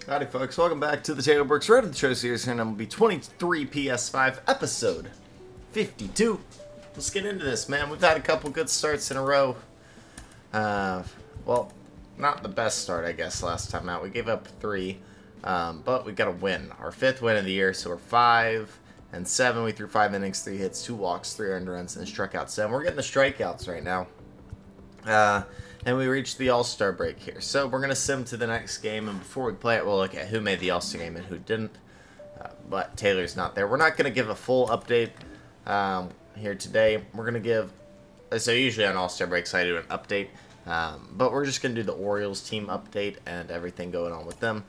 Howdy folks, welcome back to the Taylor Brooks Road to the Show series here on MLB 23 PS5 episode 52. Let's get into this, man. We've had a couple good starts in a row. Well, not the best start, I guess, last time out. We gave up 3, but we got a win. Our 5th win of the year, so we're 5-7. We threw 5 innings, 3 hits, 2 walks, 3 earned runs, and struck out 7. We're getting the strikeouts right now. And we reached the All-Star break here. So we're going to sim to the next game, and before we play it, we'll look at who made the All-Star game and who didn't. But Taylor's not there. We're not going to give a full update here today. We're going to give, so usually on All-Star breaks I do an update, but we're just going to do the Orioles team update and everything going on with them.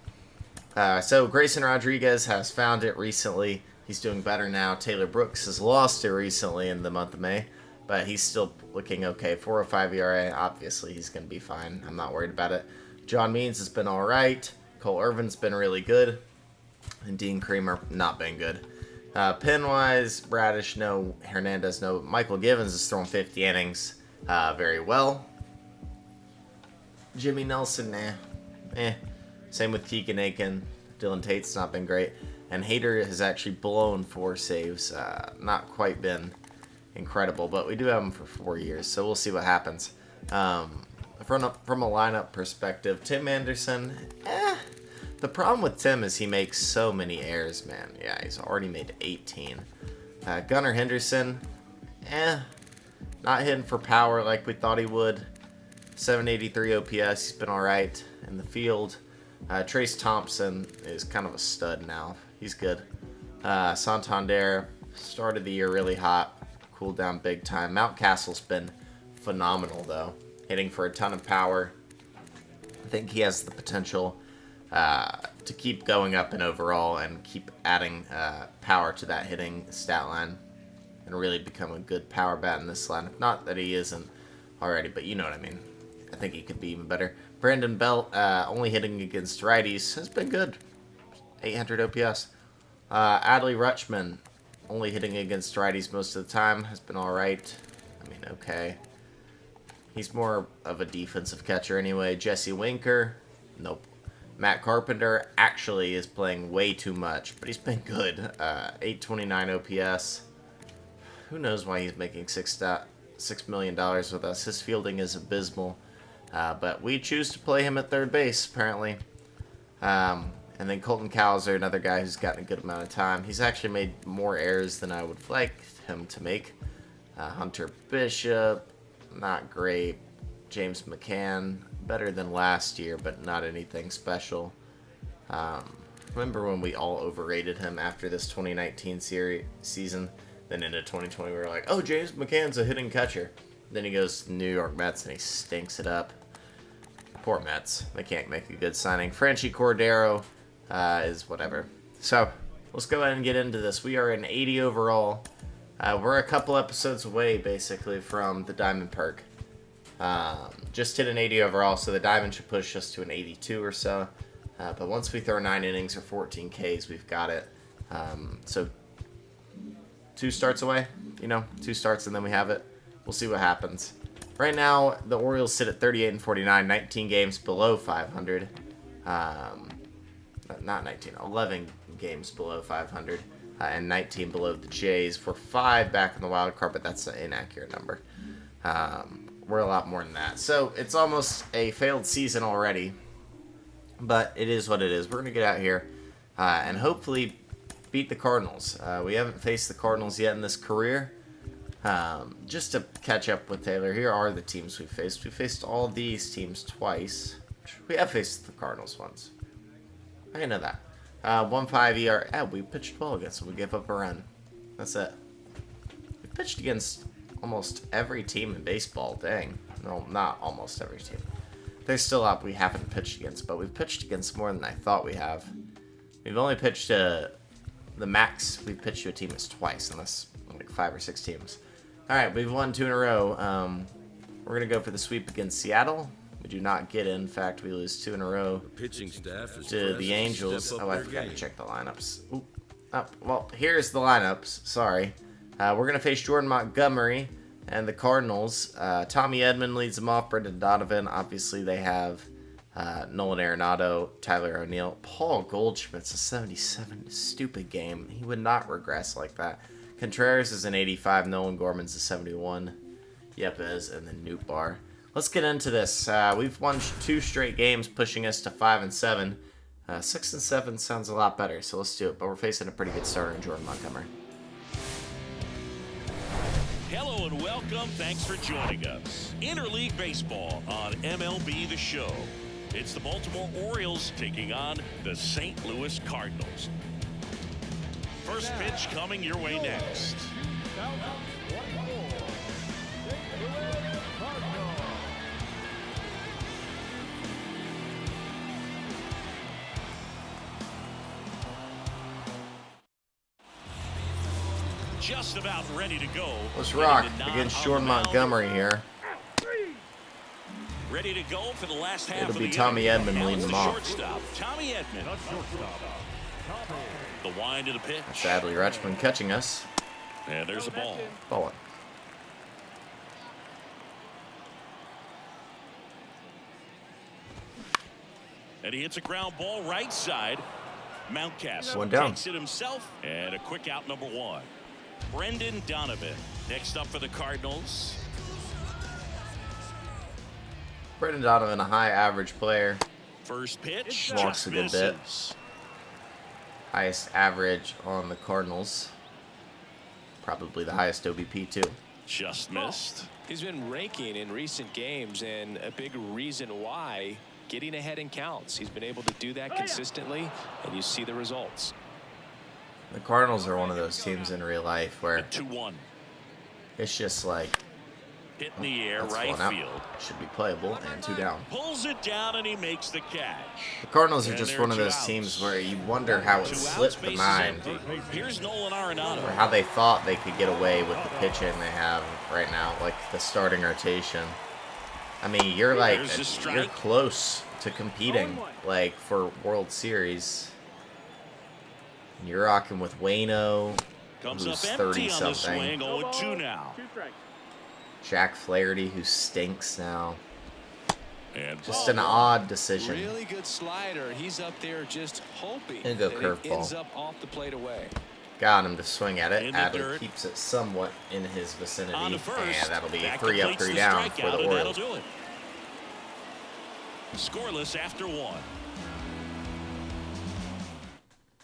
So Grayson Rodriguez has found it recently. He's doing better now. Taylor Brooks has lost it recently in the month of May, but he's still looking okay. 4.05 ERA. Obviously, he's going to be fine. I'm not worried about it. John Means has been all right. Cole Irvin's been really good. And Dean Creamer, not been good. Pin-wise, Bradish, no. Hernandez, no. Michael Givens has thrown 50 innings very well. Jimmy Nelson, Same with Keegan Aiken. Dylan Tate's not been great. And Hader has actually blown 4 saves. Not quite been incredible, but we do have him for 4 years, so we'll see what happens. From a lineup perspective, Tim Anderson, the problem with Tim is he makes so many errors, man. Yeah, he's already made 18. Gunnar Henderson, not hitting for power like we thought he would. 783 OPS, he's been alright in the field. Trace Thompson is kind of a stud now. He's good. Santander started the year really hot. Cooled down big time. Mountcastle's been phenomenal, though. Hitting for a ton of power. I think he has the potential to keep going up in overall and keep adding power to that hitting stat line and really become a good power bat in this lineup. Not that he isn't already, but you know what I mean. I think he could be even better. Brandon Belt, only hitting against righties, has been good. 800 OPS. Adley Rutschman, only hitting against righties most of the time, has been alright. I mean, okay. He's more of a defensive catcher anyway. Jesse Winker, nope. Matt Carpenter actually is playing way too much, but he's been good. 829 OPS. Who knows why he's making $6 million with us. His fielding is abysmal. But we choose to play him at third base, apparently. And then Colton Cowser, another guy who's gotten a good amount of time. He's actually made more errors than I would like him to make. Hunter Bishop, not great. James McCann, better than last year, but not anything special. Remember when we all overrated him after this 2019 season? Then into 2020, we were like, oh, James McCann's a hitting catcher. Then he goes to the New York Mets and he stinks it up. Poor Mets. They can't make a good signing. Franchy Cordero is whatever. So, let's go ahead and get into this. We are in 80 overall. We're a couple episodes away, basically, from the Diamond Perk. Just hit an 80 overall, so the Diamond should push us to an 82 or so. But once we throw 9 innings or 14 Ks, we've got it. So, 2 starts away. 2 starts and then we have it. We'll see what happens. Right now, the Orioles sit at 38-49, 19 games below 500. Not 19, 11 games below 500, and 19 below the Jays. We're 5 back in the wild card, but that's an inaccurate number. We're a lot more than that. So it's almost a failed season already, but it is what it is. We're going to get out here and hopefully beat the Cardinals. We haven't faced the Cardinals yet in this career. Just to catch up with Taylor, here are the teams we've faced. We faced all these teams twice. We have faced the Cardinals once. I didn't know that. 1.5 ERA. We pitched well against them. We gave up a run. That's it. We pitched against almost every team in baseball. Dang. No, not almost every team. There's still up we haven't pitched against, but we've pitched against more than I thought we have. We've only pitched the max we've pitched to a team is twice, unless like 5 or 6 teams. Alright, we've won 2 in a row. We're going to go for the sweep against Seattle. We do not get in. In fact, we lose 2 in a row pitching staff to the Angels. Oh, I forgot to check the lineups. Well, here's the lineups. Sorry. We're going to face Jordan Montgomery and the Cardinals. Tommy Edman leads them off. Brendan Donovan. Obviously, they have Nolan Arenado, Tyler O'Neill. Paul Goldschmidt's a 77. Stupid game. He would not regress like that. Contreras is an 85. Nolan Gorman's a 71. Yepes, and then Newt Bar. Let's get into this. We've won 2 straight games, pushing us to 5-7. 6-7 sounds a lot better, so let's do it. But we're facing a pretty good starter in Jordan Montgomery. Hello and welcome. Thanks for joining us. Interleague Baseball on MLB The Show. It's the Baltimore Orioles taking on the St. Louis Cardinals. First pitch coming your way next. Just about ready to go. Let's rock against Jordan Montgomery here. Ready to go for the last half. It'll be Tommy Edman leading them off. Tommy Edman. The wind to the pitch. That's Adley Rutschman catching us. And there's a ball. Ball one. And he hits a ground ball right side. Mountcastle One down. takes it himself. And a quick out, number 1. Brendan Donovan next up for the Cardinals. Brendan Donovan, a high average player. First pitch. Walks a good bit. Highest average on the Cardinals. Probably the highest OBP too. Just missed. He's been raking in recent games, and a big reason why, getting ahead in counts. He's been able to do that consistently, and you see the results. The Cardinals are one of those teams in real life where 2-1. it's just like Hit in the air, that's right one out. field. Should be playable, and 2 down. Pulls it down and he makes the catch. The Cardinals are And just there one are of 2 those outs. teams where you wonder how it 2 outs, slipped the bases mind, empty. Here's Nolan Arenado. or how they thought they could get away with the pitching they have right now, like the starting rotation. I mean, you're like There's a strike. you're close to competing like for World Series. And you're rocking with Waino, Comes who's up empty on the 30-something. swing. 0-2 now. Jack Flaherty, who stinks now. And Just an odd decision. Really good slider. He's up there just hoping And go that it curveball. ends up off the plate away. Got him to swing at it. In the Adler third. keeps it somewhat in his vicinity. On to first. And that'll be That 3 up, completes 3 the down for strikeout, the and that'll Orioles. do it. Scoreless after 1.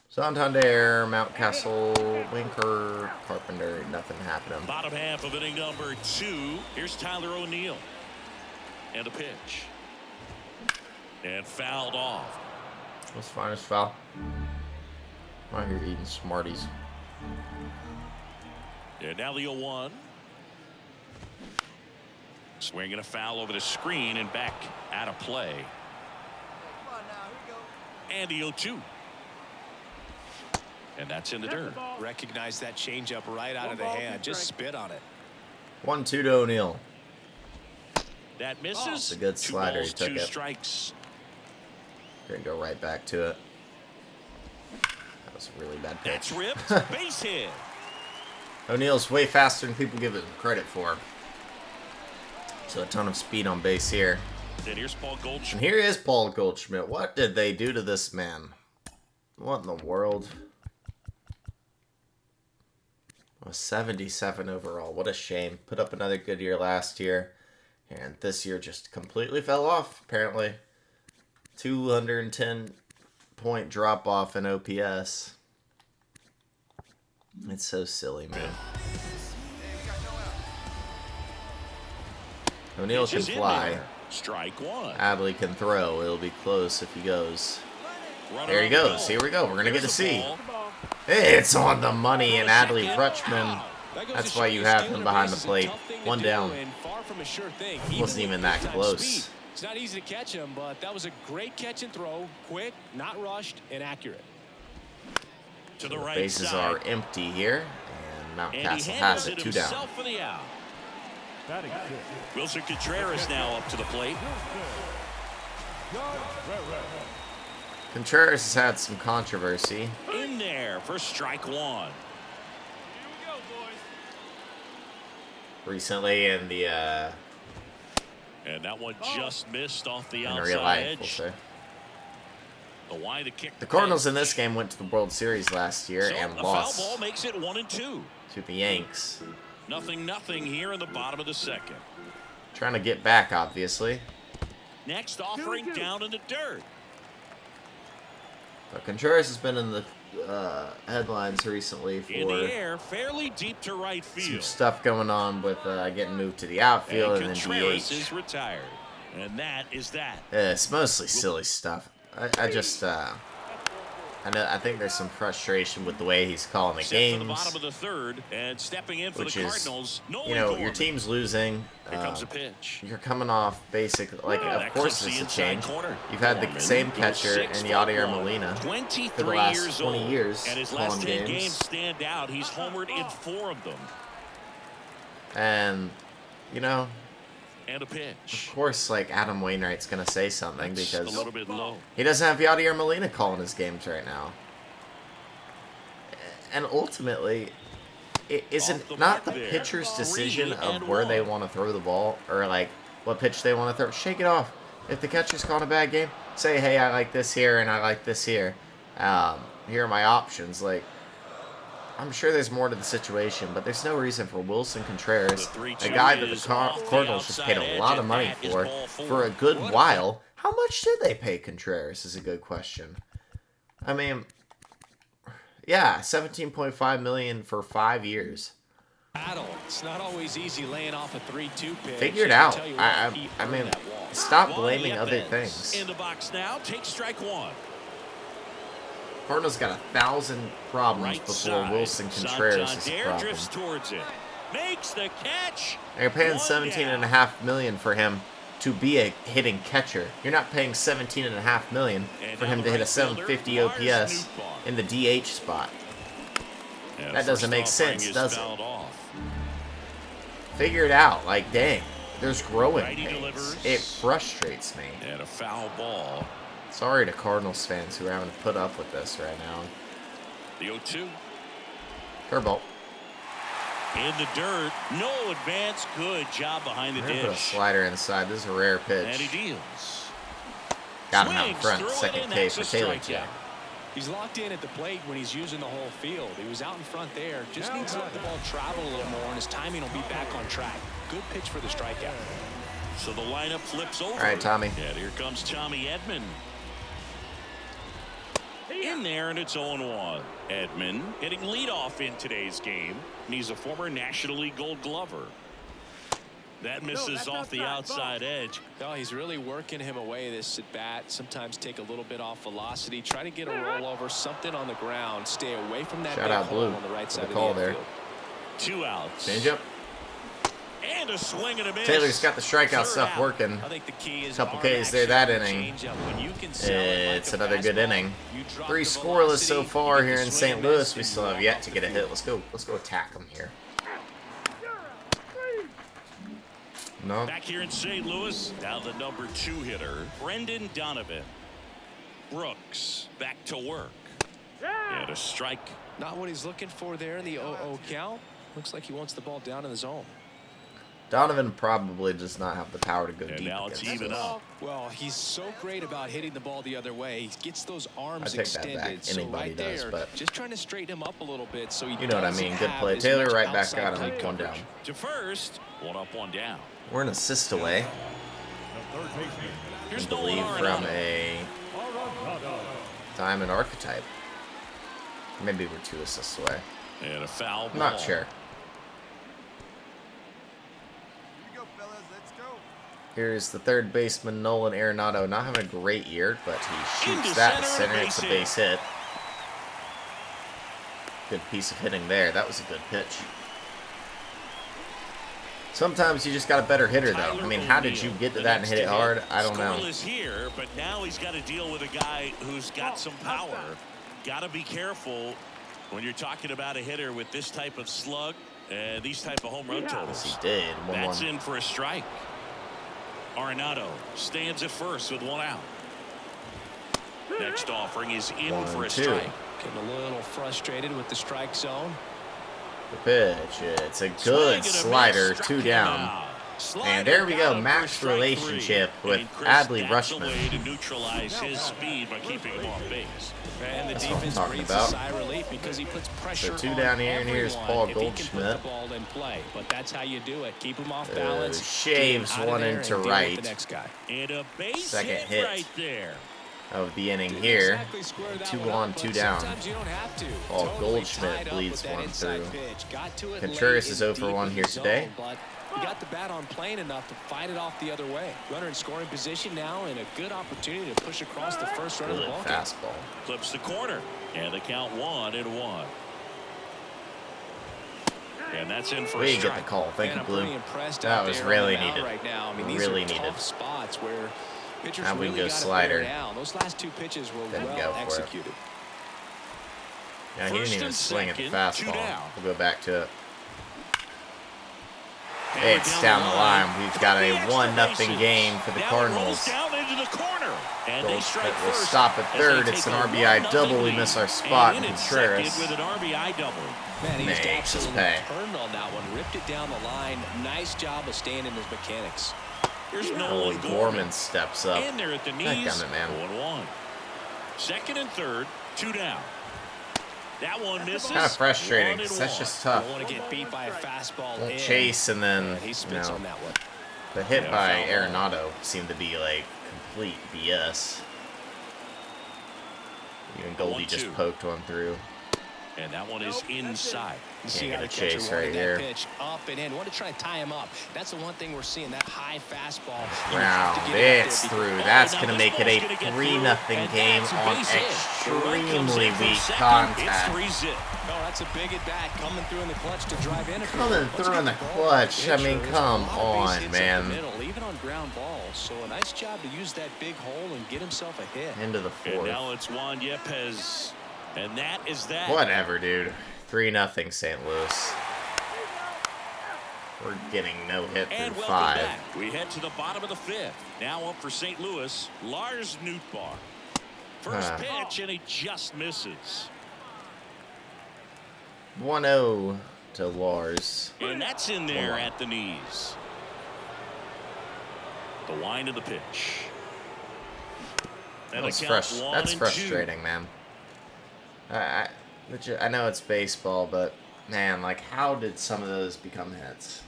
Santander, Mountcastle, Winker, Carpenter, nothing happening. Bottom half of inning number 2. Here's Tyler O'Neill. And a pitch. And fouled off. That's fine as foul. I'm out here eating Smarties. And now the 0-1. Swinging a foul over the screen and back out of play. And the 0-2. And that's in the dirt. Recognize that changeup right out of the hand. Just spit on it. 1-2 to O'Neill. That misses. It's a good slider. He 2 took balls, 2 it. strikes. Gonna go right back to it. That was a really bad pitch. That's ripped. Base hit. O'Neill's way faster than people give him credit for. So a ton of speed on base here. And here's Paul And Goldschmidt. here is Paul Goldschmidt. What did they do to this man? What in the world? A 77 overall. What a shame. Put up another good year last year. And this year just completely fell off, apparently. 210-point drop-off in OPS. It's so silly, man. O'Neill can Pitches in fly. there. Strike 1. Adley can throw. It'll be close if he goes. Runner There he on the goes. ball. Here we go. We're going to get to There's the see. ball. It's on the money, and Adley Second. Rutschman. That goes That's to why show you have stealing him a behind base the is a plate. tough thing to 1 do down. and far from a sure thing. Wasn't Even even with that that close. speed. It's not easy to catch him, but that was a great catch and throw. Quick, not rushed, and accurate. To the right Bases side. are empty here, and And he Mountcastle handles has it. it 2 down. himself for the out. Wilson Contreras now up to the plate. Contreras has had some controversy. In there for strike 1. Recently in the And that one just missed off the In outside real life, edge. we'll say. The Cardinals in this game went to the World Series last year so and a lost foul ball makes it 1-2. to the Yanks. 0-0 here in the bottom of the second. Trying to get back, obviously. Next offering down in the dirt. But Contreras has been in the headlines recently for In the air, fairly deep to right some field. stuff going on with getting moved to the outfield and then Contreras DH. is retired. And that is that. It's mostly silly stuff. I just I think there's some frustration with the way he's calling the Set for the games, bottom of the third and stepping in for which the is, Cardinals. you know, your team's losing. Here comes a pitch. You're coming off basic, like, of That course comes there's the a inside change. corner. You've had the Gorman same goes catcher in 6'1", Yadier Molina 23 for the last years 20 old. years And his calling last 10 games. games stand out. He's homered in 4 of them. And, you know, And a of pitch. course, like, Adam Wainwright's going to say something That's because a little bit low. he doesn't have Yadier Molina calling his games right now. And ultimately, it isn't not the pitcher's decision of where they want to throw the ball or, like, what pitch they want to throw. Shake it off. If the catcher's calling a bad game, say, hey, I like this here and I like this here. Here are my options. Like, I'm sure there's more to the situation, but there's no reason for Wilson Contreras, a guy that the Cardinals just paid a lot of money for a good while. How much did they pay Contreras is a good question. I mean, yeah, $17.5 million for 5 years. It's not always easy laying off a 3-2 pitch. Figure it out. I mean, stop blaming other things. In the box now, take strike one. Cardinals got 1,000 problems before Wilson Contreras is a problem. Drifts towards it. Makes the catch. They're paying $17.5 million for him to be a hitting catcher. You're not paying $17.5 million for him to hit a 750 OPS in the DH spot. That doesn't make sense, does it? Figure it out. Like, dang, there's growing pains. It frustrates me. And a foul ball. Sorry to Cardinals fans who are having to put up with this right now. The 0-2. Curveball. In the dirt. No advance. Good job behind the dish. Put a slider inside. This is a rare pitch. And he deals. Got him out in front. Second K for Taylor Jack. He's locked in at the plate when he's using the whole field. He was out in front there. Just needs to let the ball travel a little more, and his timing will be back on track. Good pitch for the strikeout. So the lineup flips over. All right, Tommy. And here comes Tommy Edman. In there, and it's 0-1. Edman hitting leadoff in today's game. And he's a former National League Gold Glover. That misses off the outside edge. Oh, he's really working him away this at bat. Sometimes take a little bit off velocity. Try to get a rollover, something on the ground. Stay away from that. Shout out Blue on the right side of the call there. infield. 2 outs. Changeup. And a swing and a miss. Taylor's got the strikeout stuff working. I think the key is Couple Ks there that inning. It's another good inning. 3 scoreless so far here in St. Louis. We still have yet to get a hit. Let's go attack them here. No. Back here in St. Louis, now the number 2 hitter, Brendan Donovan. Brooks back to work. And a strike. Not what he's looking for there in the 0-0 count. Looks like he wants the ball down in the zone. Donovan probably does not have the power to go And deep now it's against even us. up. Well, he's so great about hitting the ball the other way. He gets those arms I take that extended. back. Anybody so right does, there, but just trying to straighten him up a little bit so he you know what I doesn't mean. Good have play. as Taylor much right back outside got him. plate One down. coverage. To first, 1 up, 1 down. We're an assist away. Here's I believe Nolan from Arenado. a Diamond Archetype. Maybe we're 2 assists away. And a foul ball. I'm not sure. Here's the third baseman, Nolan Arenado. Not having a great year, but he shoots Into that to center, center. It's a base hit. Good piece of hitting there. That was a good pitch. Sometimes you just got a better hitter, though. I mean, how did you get to that and hit it hard? I don't know. Scoreless here, but now he's got to deal with a guy who's got some power. Got to be careful when you're talking about a hitter with this type of slug and these type of home run totals. He did. 1-1. That's in for a strike. Arenado stands at first with 1 out. Next offering is in for a 1-2. strike. Getting a little frustrated with the strike zone. The pitch. It's a good slider. 2 down. And there we go, max relationship with Adley Rutschman. Way to neutralize his speed by keeping him off base. And the That's what I'm defense talking breathes a about. sigh of relief because he puts pressure So 2 on down here, and here's everyone Paul if he can put Goldschmidt. the ball in play. But that's how you do it. Keep him off balance. Shaves get him out of one there into and deal with right. the next guy. And a base Second hit right there. Of the inning here. Exactly square that 2 one on, up, 2 but down. sometimes you don't have to. Paul Totally Goldschmidt tied up bleeds with that one inside through. pitch. Got to it Contreras late is and 0 for deep 1 in here the zone, today. but he got the bat on plane enough to fight it off the other way. Runner in scoring position now, and a good opportunity to push across the first run of the Good ball game. fastball. Clips the corner. And the count 1-1. And that's in for a We get strike. the call. Thank And you, I'm Blue. pretty impressed That out was there really on the mound needed. right now. I mean, these Really are needed. tough spots where pitchers Now we really go got slider. to down. Those last 2 pitches were Didn't go well for it. executed. Yeah, he First didn't even and swing at the second, 2 fastball. down. We'll go back to it. Hammered It's down the line. We've got a 1-0 game for the Now it Cardinals. rolls down into the corner. And they strike Goldschmidt will first stop at as third. they It's take an a RBI 1-0 double. We lead. miss our spot. And in at Contreras. second with an RBI double. Man, he just Makes us absolutely pay. turned on that one, ripped it down the line. Nice job of staying in his mechanics. Here's Oh, Nolan Gorman steps up. And they're at the Heck knees. on it, man. 1-1. Second and third, 2 down. That one misses. Kind of frustrating, 'cause 1-1. that's just tough. Don't want to get beat by a fastball Won't in. chase, and then, And he you spits know, on that one. the hit Yeah, by foul ball. Arenado seemed to be, like, complete BS. Even Goldie just 1-2. poked one through. And that one is inside. You see get how a the catcher chase wanted right that here. pitch up and in. Want to try to tie him up. That's the one thing we're seeing, that high fastball. You have Round, to get it out there it's because- through. Oh, That's now going to this make it ball's a gonna get 3-0 through, and game that's a on base hit. The run comes extremely in from weak second. contact. It's 3-zip. Oh, that's a big at bat coming through in the clutch to drive in. Coming through in the clutch. I mean, come on, man. Even on ground balls. So a nice job to use that big hole and get himself a hit. Into the And fourth. now it's Juan Yepes. And that is that. Whatever, dude. 3-0 St. Louis. We're getting no hit And through welcome 5. back. We head to the bottom of the 5th. Now up for St. Louis, Lars Nootbaar. First pitch, and he just misses. 1-0 to Lars. And that's in there at the knees. The wind of the pitch. And That's, a count 1 and 2. frustrating, man. I know it's baseball, but man, like, how did some of those become hits?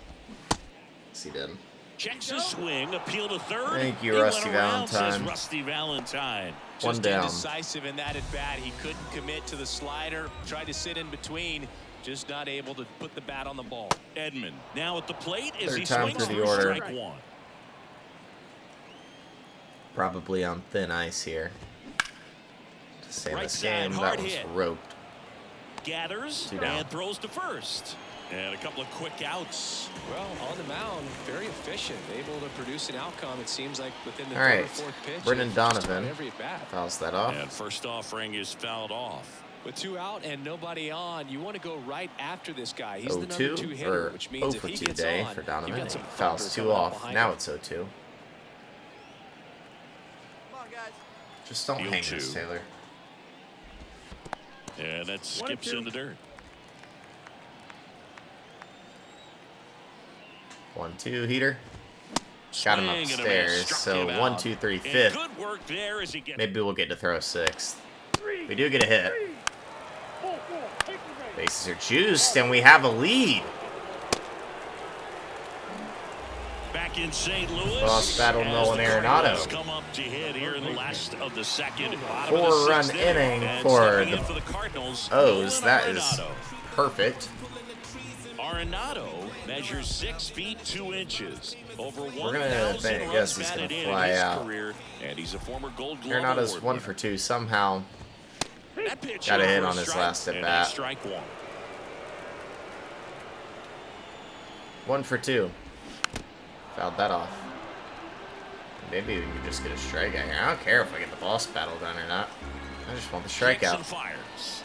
Yes, he did. Checks his swing, appeal to third. Thank you, He went Rusty around, says Valentine. Rusty Valentine. One Just down. indecisive in that at bat. He couldn't commit to the slider. Tried to sit in between. Just not able to put the bat on the ball. Edman now at the plate as Third he time swings through the for order. strike 1. Probably on thin ice here. To say Right this side, game, hard that was hit. roped. Gathers 2 down. and throws to first. And a couple of quick outs. Well, on the mound, very efficient, able to produce an outcome. It seems like within the All third or right, fourth pitch. Brendan of just about Donovan every at bat. fouls that off. And first offering is fouled off. With 2 out and nobody on, you want to go right after this guy. He's the number 0-2 2 hitter, or which means 0 if for he 2 gets day on, for you've Donovan. got some Fouls thunder 2 coming up off. behind Now him. it's 0-2. Just don't Field hang 2. this, Taylor. And that skips in the dirt. 1-2 heater. Got him Swing and a miss, upstairs. struck So him out. 1, 2, 3, And 5th. good work there as he gets. Maybe we'll get to throw 6th. We do get a hit. Bases are juiced, and we have a lead. Back in St. Louis. Lost battle, as Nolan the Arenado. Cardinals come up to hit here in the last of the second. Bottom of the 4-run 6th inning and for stepping in the for the Cardinals. O's. Nolan That is Arenado. perfect. Arenado measures 6 feet 2 inches. Over gonna 1,000 guess runs he's gonna batted in fly his out. career, and he's a former Gold Glove Arenado's Award 1 winner. for 2 somehow. That pitch Got a hit over on his strike, last at and bat. that's strike 1. 1 for 2. Fouled that off. Maybe we can just get a strikeout here. I don't care if I get the boss battle done or not. I just want the Kicks strikeout. and fires.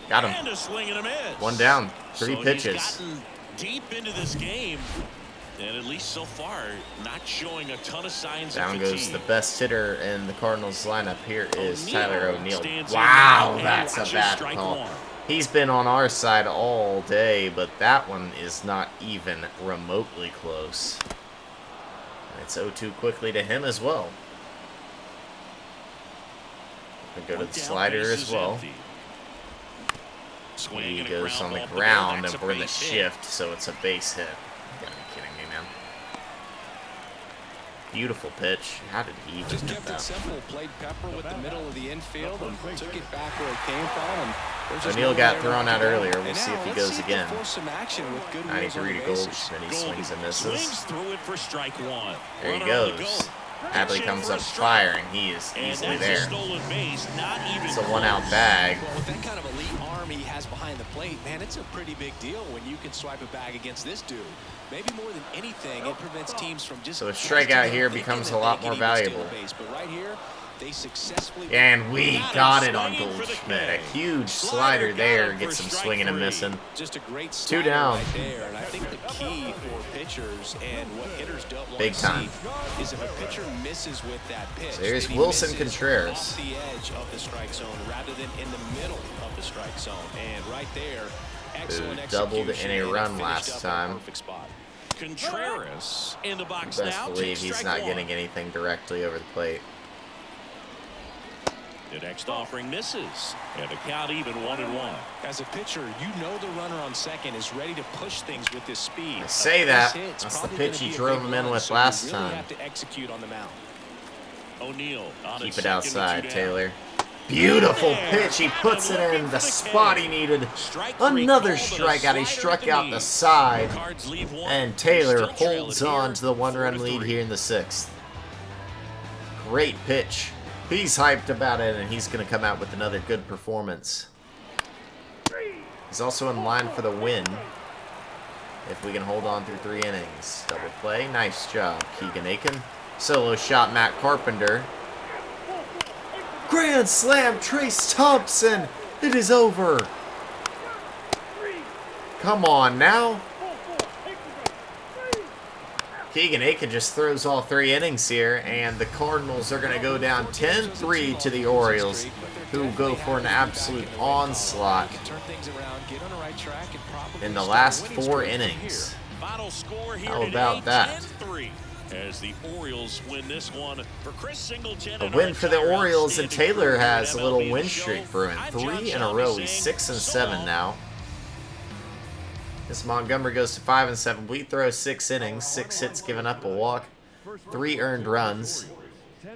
Got him. And a swing and a miss. 1 down. 3 So pitches. He's gotten deep into this game, and at least so far, not showing a ton of signs Down of goes fatigue. the best hitter in the Cardinals lineup. Here is O'Neal Tyler O'Neill. stands in Wow, now and that's a watches bad strike call. 1. He's been on our side all day, but that one is not even remotely close. And it's 0-2 quickly to him as well. We go to the slider as well. He goes on the ground, and we're in the shift, so it's a base hit. You gotta be kidding me, man. Beautiful pitch. How did he even Just get kept that? it simple, played Pepper with the middle of the infield and took it back where it came from. And there's just O'Neal no got way thrown to out go. earlier. We'll And see now if he let's goes see if again. they force some action with good wheels 93 on to the Gold, bases. then he swings and Swings misses. through it for strike one. There he Runner on the goes. go. Hadley Pitching comes for a up strike. firing. He is And easily that's a there. stolen base, not even It's a one-out close. bag. Well, with that kind of elite arm he has behind the plate, man, it's a pretty big deal when you can swipe a bag against this dude. Maybe more than anything, it prevents teams from just... So a strikeout here becomes a lot more valuable. Base, but right here, they successfully... And we got it on Swinging for the Goldschmidt. A K. huge Slider slider there. got him Gets for him strike swinging and three. missing. Just a great Two slider down. right there. And I think the key for pitchers and what hitters don't want Big to time. see is if a pitcher misses with that pitch. So here's that he Wilson misses Contreras. off the edge of the strike zone rather than in the middle of the strike zone. And right there, excellent Who doubled execution, in a and he run finished last up in a time. perfect spot. Contreras in the box Best now. believe takes he's strike not one. getting anything directly over the plate. The next offering misses. And the count even 1-1. As a pitcher, you know the runner on second is ready to push things with his speed. I say A that. base hit's That's the probably pitch gonna he be a drove big him in run, with so last you really time. have to execute on the mound. O'Neal on Keep its it second outside, with 2 down. Taylor. Beautiful pitch. He puts it in the spot he needed. Another strikeout. He struck out the side. Cards leave one. And Taylor Still trail holds it here, on to the one-run lead 4-3. here in the 6th. Great pitch. He's hyped about it, and he's going to come out with another good performance. He's also in line for the win. If we can hold on through 3 innings. Double play. Nice job, Keegan Aiken. Solo shot, Matt Carpenter. Grand slam, Trace Thompson. It is over. Come on now. Keegan Aiken just throws all 3 innings here, and the Cardinals are going to go down 10-3 to the Orioles, who go for an absolute onslaught in the last 4 innings. Final score here How today, about that? 10-3. As the Orioles win this one for Chris Singleton. A win for the Orioles, and Taylor has a little win streak brewing. 3 in a row. He's 6-7 now. This Montgomery goes to 5-7. We throw 6 innings, 6 hits given up, a walk, 3 earned runs,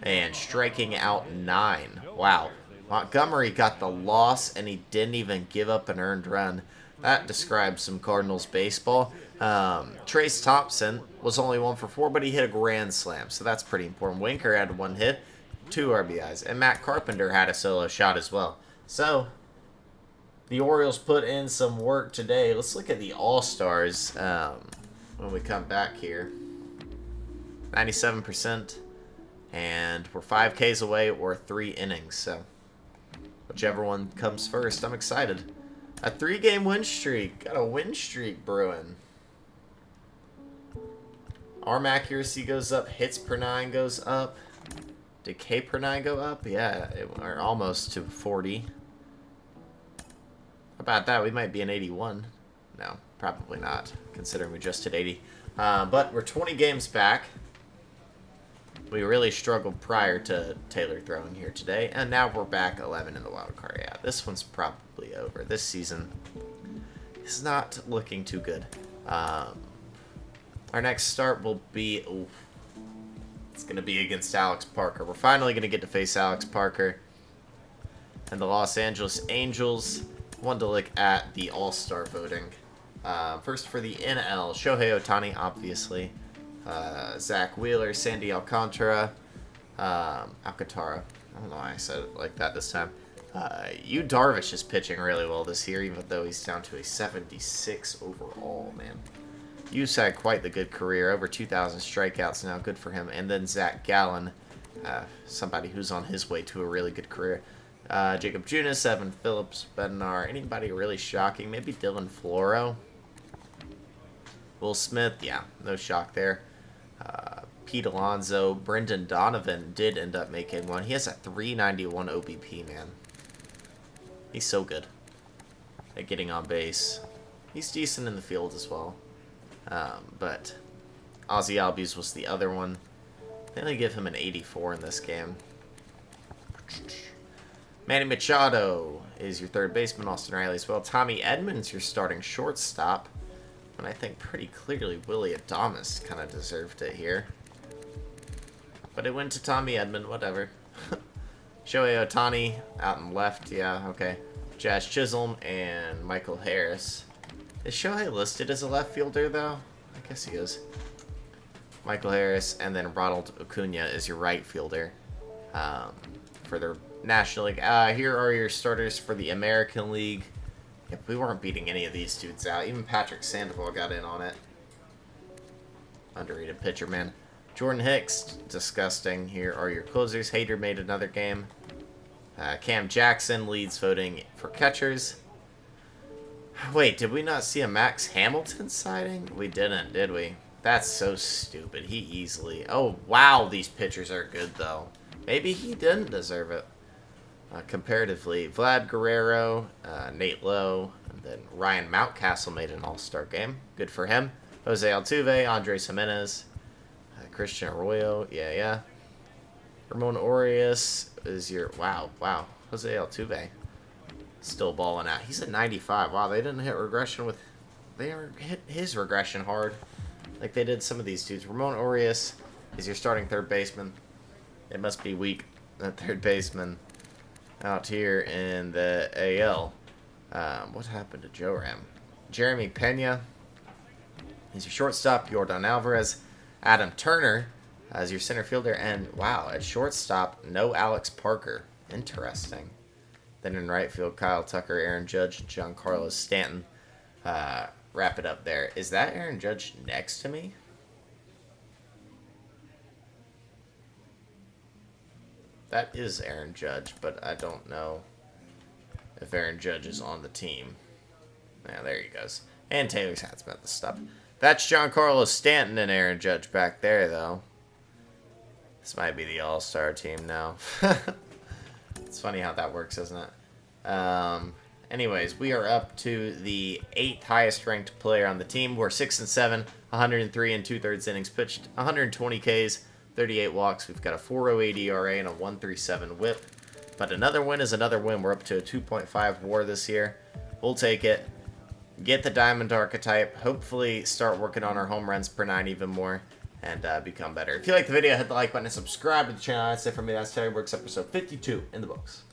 and striking out 9. Wow. Montgomery got the loss, and he didn't even give up an earned run. That describes some Cardinals baseball. Trace Thompson was only 1 for 4, but he hit a grand slam, so that's pretty important. Winker had 1 hit, 2 RBIs, and Matt Carpenter had a solo shot as well. So the Orioles put in some work today. Let's look at the All-Stars when we come back here. 97%, and we're 5 Ks away or 3 innings, so whichever one comes first. I'm excited. A 3-game win streak. Got a win streak brewing. Arm accuracy goes up. Hits per 9 goes up. Did K per 9 go up? Yeah, we're almost to 40. How about that? We might be an 81. No, probably not, considering we just hit 80. But we're 20 games back. We really struggled prior to Taylor throwing here today, and now we're back 11 in the wild card. Yeah, this one's probably over. This season is not looking too good. Our next start will be, it's going to be against Alex Parker. We're finally going to get to face Alex Parker and the Los Angeles Angels. Wanted to look at the All-Star voting. First for the NL, Shohei Ohtani, obviously. Zach Wheeler, Sandy Alcantara. I don't know why I said it like that this time. Yu Darvish is pitching really well this year, even though he's down to a 76 overall, man. Yu's had quite the good career, over 2,000 strikeouts now, good for him. And then Zach Gallen, somebody who's on his way to a really good career. Jacob Junis, Evan Phillips, Bednar. Anybody really shocking? Maybe Dylan Floro. Will Smith, yeah, no shock there. Pete Alonso, Brendan Donovan did end up making one. He has a 391 OBP, man. He's so good. at getting on base. He's decent in the field as well. But Ozzy Albies was the other one. They only give him an 84 in this game. Manny Machado is your third baseman. Austin Riley as well. Tommy Edmonds, your starting shortstop. And I think pretty clearly Willie Adames kind of deserved it here. But it went to Tommy Edmond, whatever. Shohei Ohtani out in left, yeah, okay. Jazz Chisholm and Michael Harris. Is Shohei listed as a left fielder, though? I guess he is. Michael Harris, and then Ronald Acuna is your right fielder for the National League. Here are your starters for the American League. Yep, we weren't beating any of these dudes out. Even Patrick Sandoval got in on it. Underrated pitcher, man. Jordan Hicks, disgusting. Here are your closers. Hader made another game. Cam Jackson leads voting for catchers. Wait, did we not see a Max Hamilton sighting? We didn't, did we? That's so stupid. He easily... Oh, wow, these pitchers are good, though. Maybe he didn't deserve it. Comparatively, Vlad Guerrero, Nate Lowe, and then Ryan Mountcastle made an all-star game. Good for him. Jose Altuve, Andres Jimenez, Christian Arroyo, yeah. Ramon Orias is your... Wow. Jose Altuve. Still balling out. He's at 95. Wow, they didn't hit regression with... They hit his regression hard. Like they did some of these dudes. Ramon Orias is your starting third baseman. It must be weak. That third baseman out here in the AL. What happened to Joe Ram? Jeremy Pena is your shortstop. Yordan Alvarez. Adam Turner as your center fielder. And, wow, at shortstop, no Alex Parker. Interesting. Then in right field, Kyle Tucker, Aaron Judge, and Giancarlo Stanton. Wrap it up there. Is that Aaron Judge next to me? That is Aaron Judge, but I don't know if Aaron Judge is on the team. Yeah, there he goes. And Taylor Hat's about the stuff. That's Giancarlo Stanton and Aaron Judge back there, though. This might be the all-star team now. It's funny how that works, isn't it? Anyways, we are up to the 8th highest ranked player on the team. We're 6-7, 103 and 2/3 innings pitched, 120 Ks, 38 walks. We've got a 4.08 ERA and a 1.37 WHIP. But another win is another win. We're up to a 2.5 WAR this year. We'll take it. Get the Diamond Archetype. Hopefully start working on our home runs per 9 even more and become better. If you like the video, hit the like button and subscribe to the channel. That's it for me. That's Terry Works episode 52 in the books.